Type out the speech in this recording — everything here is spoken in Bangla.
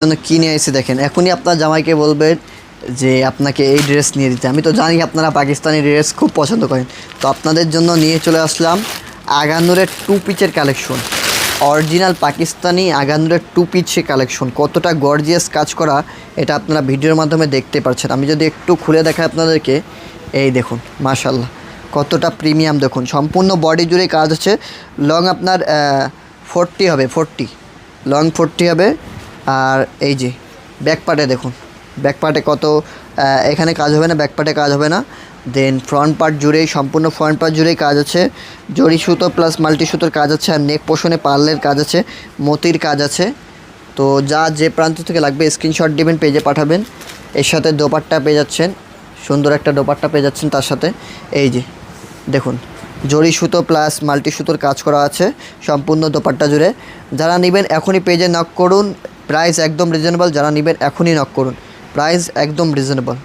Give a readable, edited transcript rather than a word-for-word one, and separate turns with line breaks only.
জন্য কি নিয়ে এসে দেখেন, এখনই আপনার জামাইকে বলবেন যে আপনাকে এই ড্রেস নিয়ে দিতে। আমি তো জানি আপনারা পাকিস্তানি ড্রেস খুব পছন্দ করেন, তো আপনাদের জন্য নিয়ে চলে আসলাম আগানুরের টু পিচের কালেকশন। অরিজিনাল পাকিস্তানি আগানুরের টু পিচের কালেকশন, কতটা গর্জিয়াস কাজ করা এটা আপনারা ভিডিওর মাধ্যমে দেখতে পাচ্ছেন। আমি যদি একটু খুলে দেখাই আপনাদেরকে, এই দেখুন মাশাল্লাহ কতটা প্রিমিয়াম। দেখুন সম্পূর্ণ বডি জুড়ে কাজ আছে। লং আপনার 40 হবে, 40 লং 40 হবে। আর এই যে ব্যাক পার্টে দেখুন, ব্যাক পার্টে কত এখানে কাজ হবে না, ব্যাক পার্টে কাজ হবে না। দেন ফ্রন্ট পার্ট জুড়েই, সম্পূর্ণ ফ্রন্ট পার্ট জুড়েই কাজ আছে। জরি সুতো প্লাস মাল্টি সুতোর কাজ আছে। আর নেক পোষণে পার্লের কাজ আছে, মতির কাজ আছে। তো যা যে প্রান্ত থেকে লাগবে স্ক্রিনশট দিবেন, পেজে পাঠাবেন। এর সাথে দোপাট্টা পেয়ে যাচ্ছেন, সুন্দর একটা দোপাট্টা পেয়ে যাচ্ছেন। তার সাথে এই যে দেখুন জরি সুতো প্লাস মাল্টি সুতোর কাজ করা আছে সম্পূর্ণ দোপাট্টা জুড়ে। যারা নেবেন এখনই পেজে নক করুন, প্রাইস একদম রিজনেবল। যারা নেবেন এখনই নক করুন, প্রাইস একদম রিজনেবল।